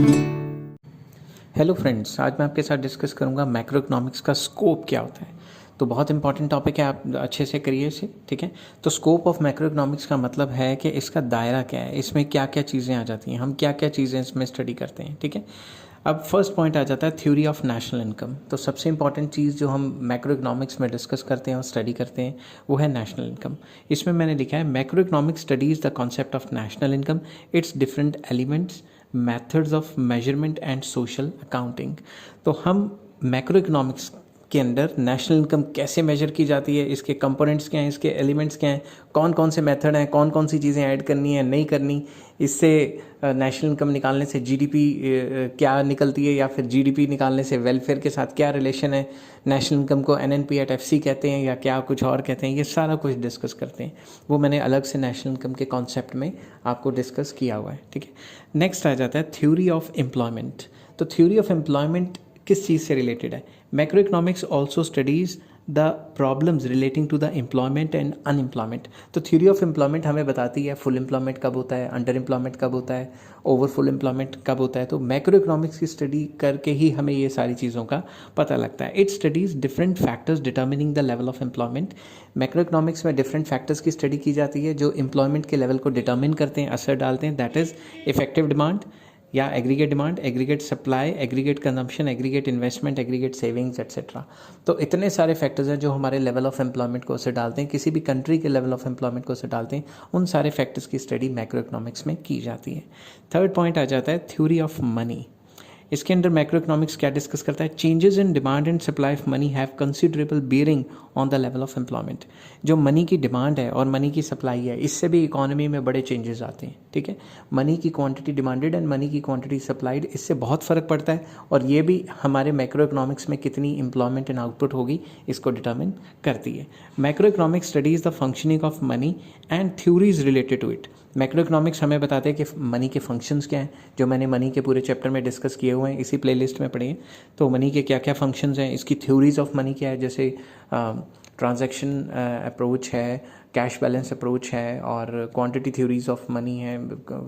Hello friends, आज मैं आपके साथ डिस्कस करूंगा मैक्रो इकोनॉमिक्स का स्कोप क्या होता है। तो बहुत इंपॉर्टेंट टॉपिक है, आप अच्छे से करिए इसे, ठीक है। तो स्कोप ऑफ मैक्रो इकोनॉमिक्स का मतलब है कि इसका दायरा क्या है, इसमें क्या क्या चीज़ें आ जाती हैं, हम क्या क्या चीज़ें इसमें स्टडी करते हैं, ठीक है। अब फर्स्ट पॉइंट आ जाता है थ्योरी ऑफ नेशनल इनकम। तो सबसे इंपॉर्टेंट चीज़ जो हम मैक्रो इकोनॉमिक्स में डिस्कस करते हैं और स्टडी करते हैं वो है नेशनल इनकम। इसमें मैंने लिखा है macro economics studies the concept of national income, it's different elements, methods of measurement and social accounting. तो हम मैक्रो इकोनॉमिक्स के अंदर नेशनल इनकम कैसे मेजर की जाती है, इसके कंपोनेंट्स क्या हैं, इसके एलिमेंट्स क्या हैं, कौन कौन से मेथड हैं, कौन कौन सी चीज़ें ऐड करनी है नहीं करनी, इससे नेशनल इनकम निकालने से जीडीपी क्या निकलती है, या फिर जीडीपी निकालने से वेलफेयर के साथ क्या रिलेशन है, नेशनल इनकम को एनएनपी/एफसी कहते हैं या क्या कुछ और कहते हैं, ये सारा कुछ डिस्कस करते हैं। वो मैंने अलग से नेशनल इनकम के कॉन्सेप्ट में आपको डिस्कस किया हुआ है, ठीक है। नेक्स्ट आ जाता है थ्योरी ऑफ एम्प्लॉयमेंट। तो थ्योरी ऑफ एम्प्लॉयमेंट किस चीज़ से रिलेटेड है? Macro economics also studies the problems relating to the employment and unemployment. तो थ्योरी ऑफ एम्प्लॉयमेंट हमें बताती है फुल एम्प्लॉयमेंट कब होता है, अंडर एम्प्लॉयमेंट कब होता है, ओवर फुल एम्प्लॉयमेंट कब होता है। तो मैक्रो इकोनॉमिक्स की स्टडी करके ही हमें ये सारी चीज़ों का पता लगता है। It studies different factors determining the level of employment. Macro economics में डिफरेंट फैक्टर्स की स्टडी की जाती है जो एम्प्लॉयमेंट के लेवल को डिटर्मिन करते हैं, असर डालते हैं। दैट इज़ इफेक्टिव डिमांड या aggregate demand, aggregate supply, aggregate consumption, aggregate investment, aggregate savings etcetera. तो इतने सारे फैक्टर्स हैं जो हमारे लेवल ऑफ एम्प्लॉयमेंट को असर डालते हैं, किसी भी कंट्री के लेवल ऑफ एम्प्लॉयमेंट को असर डालते हैं। उन सारे फैक्टर्स की स्टडी मैक्रो इकोनॉमिक्स में की जाती है। थर्ड पॉइंट आ जाता है थ्योरी ऑफ मनी। इसके अंदर मैक्रो इकोनॉमिक्स क्या डिस्कस करता है? Changes in demand and supply of money have considerable bearing on the level of employment. जो मनी की डिमांड है और मनी की सप्लाई है, इससे भी इकोनॉमी में बड़े चेंजेस आते हैं, ठीक है। मनी की क्वांटिटी डिमांडेड एंड मनी की क्वांटिटी सप्लाइड, इससे बहुत फ़र्क पड़ता है, और ये भी हमारे मैक्रो इकोनॉमिक्स में कितनी एम्प्लॉयमेंट एंड आउटपुट होगी इसको डिटर्मिन करती है। Macro economics studies the functioning of money and theories related to it. Macro economics हमें बताते हैं कि मनी के फंक्शंस क्या हैं, जो मैंने मनी के पूरे चैप्टर में डिस्कस किए हुए हैं, इसी प्लेलिस्ट में पढ़िए। तो मनी के क्या क्या फंक्शंस हैं, इसकी थ्योरीज ऑफ मनी क्या है, जैसे ट्रांजैक्शन अप्रोच है, कैश बैलेंस अप्रोच है, और क्वांटिटी थ्योरीज ऑफ मनी है,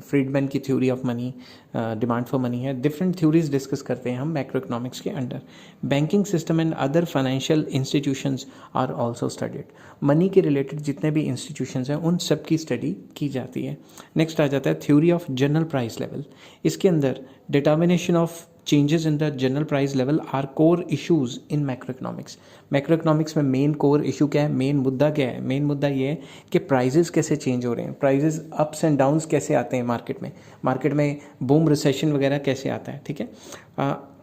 फ्रीडमैन की theory of money, demand for money है। डिफरेंट थ्योरीज डिस्कस करते हैं हम मैक्रो इकोनॉमिक्स के under. Banking system and other financial institutions are also studied. Money के रिलेटेड जितने भी इंस्टीट्यूशंस हैं उन सब की स्टडी की जाती है। नेक्स्ट आ जाता है theory of general price level. इसके अंदर determination of changes in the general price level are core issues in macro economics. Macro economics में मेन कोर इशू क्या है, मेन मुद्दा क्या है? मेन मुद्दा ये है कि प्राइजेस कैसे चेंज हो रहे हैं, प्राइजेस अप्स एंड डाउन्स कैसे आते हैं मार्केट में बूम रिसेशन वगैरह कैसे आता है, ठीक है।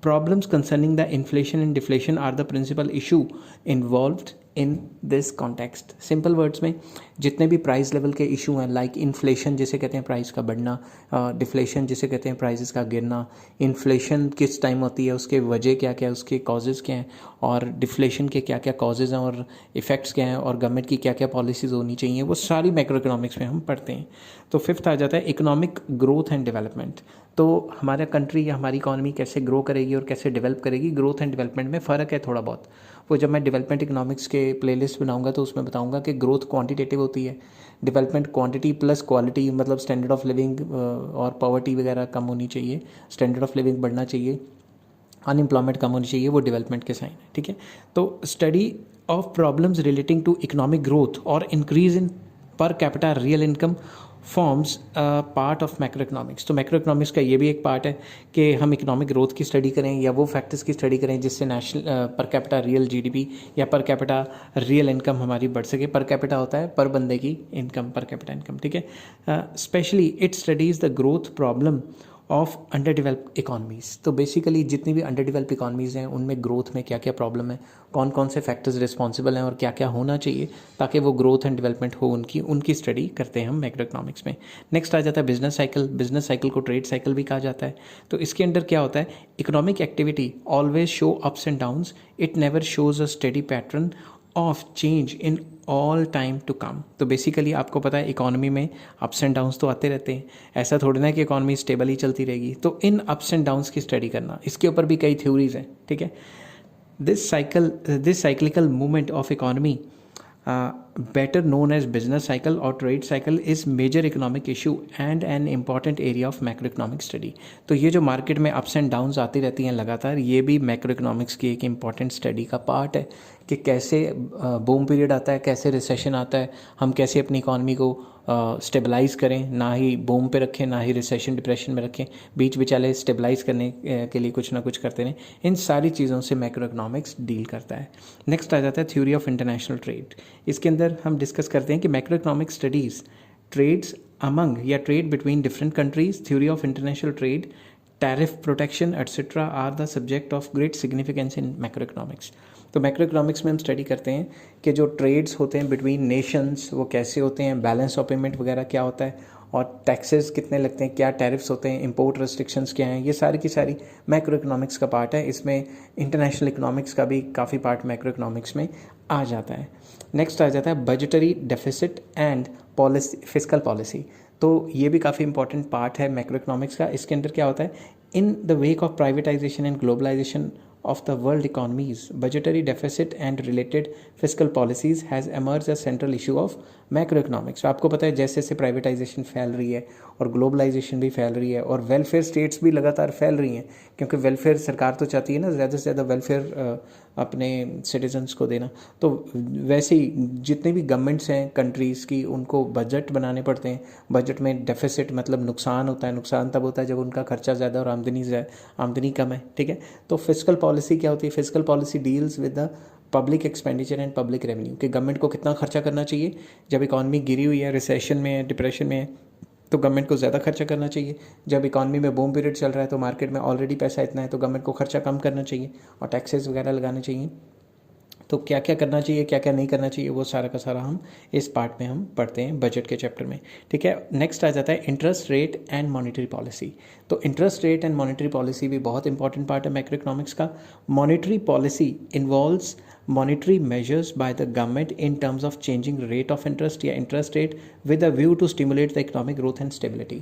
Problems concerning the inflation and deflation are the principal issue involved in this context. Simple words में जितने भी प्राइस लेवल के इशू हैं, लाइक इन्फ्लेशन जिसे कहते हैं प्राइस का बढ़ना, डिफ्लेशन जिसे कहते हैं प्राइसेस का गिरना, इन्फ्लेशन किस टाइम होती है, उसके वजह क्या क्या है, उसके कॉजेज़ क्या हैं, और डिफ्लेशन के क्या क्या कॉजेज़ हैं और इफ़ेक्ट्स क्या हैं, और गवर्नमेंट की क्या क्या पॉलिसीज़ होनी चाहिए, वो सारी मैक्रो इकोनॉमिक्स में हम पढ़ते हैं। तो फिफ्थ आ जाता है इकोनॉमिक ग्रोथ एंड डेवलपमेंट। तो हमारा कंट्री या हमारी इकॉनमी कैसे ग्रो करेगी और कैसे डेवलप करेगी, ग्रोथ एंड डेवलपमेंट में फ़र्क है थोड़ा बहुत। वो जब मैं डेवलपमेंट इकोनॉमिक्स के प्लेलिस्ट बनाऊंगा तो उसमें बताऊंगा कि ग्रोथ क्वांटिटेटिव होती है, डेवलपमेंट क्वांटिटी प्लस क्वालिटी, मतलब स्टैंडर्ड ऑफ लिविंग और पॉवर्टी वगैरह कम होनी चाहिए, स्टैंडर्ड ऑफ लिविंग बढ़ना चाहिए, अनएम्प्लॉयमेंट कम होनी चाहिए, वो डेवलपमेंट के साइन है, ठीक है। तो study of problems relating to economic growth और increase in per capita real income forms part of macro economics. तो मैक्रो इकोनॉमिक्स का ये भी एक पार्ट है कि हम इकोनॉमिक ग्रोथ की स्टडी करें या वो फैक्टर्स की स्टडी करें जिससे नेशनल पर कैपिटा रियल जीडीपी या पर कैपिटा रियल इनकम हमारी बढ़ सके। पर कैपिटा होता है पर बंदे की इनकम, पर कैपिटा इनकम, ठीक है। Specially it studies the growth problem of under develop economies. तो बेसिकली जितनी भी अंडर डेवलप इकॉनमीज़ हैं उनमें ग्रोथ में क्या क्या प्रॉब्लम है, कौन कौन से फैक्टर्स रिस्पॉन्सिबल हैं और क्या क्या होना चाहिए ताकि वो ग्रोथ एंड डेवलपमेंट हो उनकी स्टडी करते हैं हम मैक्रो इकोनॉमिक्स में। नेक्स्ट आ जाता है बिजनेस साइकिल। बिजनेस साइकिल को ट्रेड साइकिल भी कहा जाता है। तो इसके अंदर क्या होता है, economic activity always show ups and downs, it never shows a steady pattern of change in all time to come. तो बेसिकली आपको पता है इकॉनमी में अप्स एंड डाउन्स तो आते रहते हैं, ऐसा थोड़ी ना कि इकॉनमी स्टेबल ही चलती रहेगी। तो इन अप्स एंड डाउन्स की स्टडी करना, इसके ऊपर भी कई थ्योरीज हैं, ठीक है। This cyclical movement of economy better known as business cycle or trade cycle is major economic issue and an important area of macroeconomic study। तो ये जो मार्केट में अप्स एंड डाउन्स आती रहती हैं लगातार, ये भी मैक्रोइकोनॉमिक्स की एक इम्पॉर्टेंट स्टडी का पार्ट है कि कैसे बूम पीरियड आता है, कैसे रिसेशन आता है, हम कैसे अपनी इकॉनमी को स्टेबलाइज़ करें, ना ही बूम पे रखें ना ही रिसेशन डिप्रेशन में रखें, बीच बिचाले स्टेबलाइज़ करने के लिए कुछ ना कुछ करते रहें। इन सारी चीज़ों से मैक्रोइकोनॉमिक्स डील करता है। नेक्स्ट आ जाता है थ्योरी ऑफ इंटरनेशनल ट्रेड। इसके अंदर हम डिस्कस करते हैं कि मैक्रोइकोनॉमिक स्टडीज़ ट्रेड्स अमंग या trade between different countries, theory of international trade, tariff protection etcetera are the subject of great significance in macroeconomics. तो मैक्रोइकोनॉमिक्स में हम स्टडी करते हैं कि जो ट्रेड्स होते हैं बिटवीन नेशंस वो कैसे होते हैं, बैलेंस ऑफ पेमेंट वगैरह क्या होता है, और टैक्सेस कितने लगते हैं, क्या टैरिफ्स होते हैं, इंपोर्ट रेस्ट्रिक्शंस क्या हैं, ये सारी की सारी मैक्रोइकोनॉमिक्स का पार्ट है। इसमें इंटरनेशनल इकोनॉमिक्स का भी काफ़ी पार्ट मैक्रोइकोनॉमिक्स में आ जाता है। नेक्स्ट आ जाता है budgetary deficit and policy, fiscal policy. तो ये भी काफ़ी इंपॉर्टेंट पार्ट है मैक्रोइकोनॉमिक्स का। इसके अंदर क्या होता है, in the wake of privatisation and globalisation of the world economies, budgetary deficit and related fiscal policies has emerged as central issue of macroeconomics। आपको पता है जैसे जैसे प्राइवेटाइजेशन फैल रही है और ग्लोबलाइजेशन भी फैल रही है और वेलफेयर स्टेट्स भी लगातार फैल रही हैं, क्योंकि वेलफेयर सरकार तो चाहती है ना ज़्यादा से ज़्यादा वेलफेयर अपने सिटीजन्स को देना। तो वैसे ही जितने भी गवर्नमेंट्स हैं कंट्रीज़ की, उनको बजट बनाने पड़ते हैं। बजट में डेफिसिट मतलब नुकसान होता है। नुकसान तब होता है जब उनका खर्चा ज़्यादा और आमदनी कम है, ठीक है। तो फिस्कल पॉलिसी क्या होती है, fiscal policy deals with the public expenditure and public revenue, कि गवर्नमेंट को कितना खर्चा करना चाहिए। जब इकॉनमी गिरी हुई है, रिसेशन में है, डिप्रेशन में है, तो गवर्नमेंट को ज़्यादा खर्चा करना चाहिए। जब इकॉनमी में बूम पीरियड चल रहा है तो मार्केट में ऑलरेडी पैसा इतना है तो गवर्नमेंट को खर्चा कम करना चाहिए और टैक्सेस वगैरह लगाने चाहिए। तो क्या क्या करना चाहिए, क्या क्या नहीं करना चाहिए, वो सारा का सारा हम इस पार्ट में हम पढ़ते हैं बजट के चैप्टर में, ठीक है। नेक्स्ट आ जाता है interest rate and monetary policy. तो interest rate and monetary policy भी बहुत इंपॉर्टेंट पार्ट है मैक्रोइकोनॉमिक्स का। Monetary policy involves monetary measures by the government in terms of changing rate of interest या interest rate with a view to stimulate the economic growth and stability.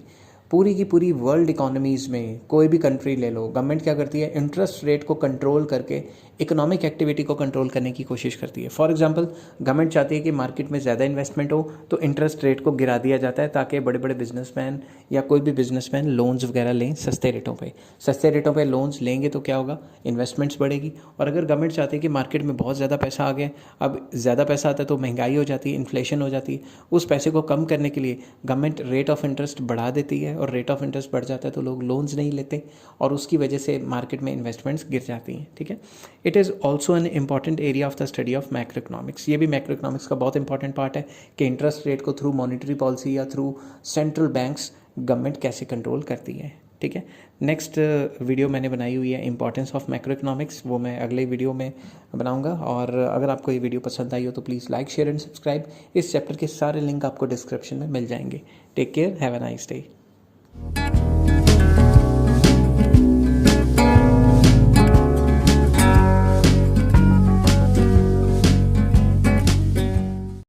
पूरी की पूरी world economies में कोई भी country ले लो, government क्या करती है, इंटरेस्ट रेट को कंट्रोल करके इकोनॉमिक एक्टिविटी को कंट्रोल करने की कोशिश करती है। फॉर एग्जांपल गवर्नमेंट चाहती है कि मार्केट में ज़्यादा इन्वेस्टमेंट हो तो इंटरेस्ट रेट को गिरा दिया जाता है ताकि बड़े बड़े बिजनेसमैन या कोई भी बिजनेसमैन लोन्स वगैरह लें सस्ते रेटों पे लोन्स लेंगे तो क्या होगा, इन्वेस्टमेंट्स बढ़ेगी। और अगर गवर्नमेंट चाहती है कि मार्केट में बहुत ज़्यादा पैसा आ गया, अब ज़्यादा पैसा आता है तो महंगाई हो जाती है, इन्फ्लेशन हो जाती है, उस पैसे को कम करने के लिए गवर्नमेंट रेट ऑफ इंटरेस्ट बढ़ा देती है और रेट ऑफ इंटरेस्ट बढ़ जाता है तो लोग लोन्स नहीं लेते और उसकी वजह से मार्केट में इन्वेस्टमेंट्स गिर जाती हैं, ठीक है। It is also an important area of the study of macroeconomics. ये भी मैक्रोइकोनॉमिक्स का बहुत इंपॉर्टेंट पार्ट है कि इंटरेस्ट रेट को थ्रू मॉनेटरी पॉलिसी या थ्रू सेंट्रल बैंक्स गवर्नमेंट कैसे कंट्रोल करती है, ठीक है। नेक्स्ट वीडियो मैंने बनाई हुई है इंपॉर्टेंस ऑफ मैक्रोइकोनॉमिक्स, वो मैं अगले वीडियो में बनाऊंगा। और अगर आपको ये वीडियो पसंद आई हो तो please like, share and subscribe. इस चैप्टर के सारे लिंक आपको डिस्क्रिप्शन में मिल जाएंगे। Take care, have a nice day.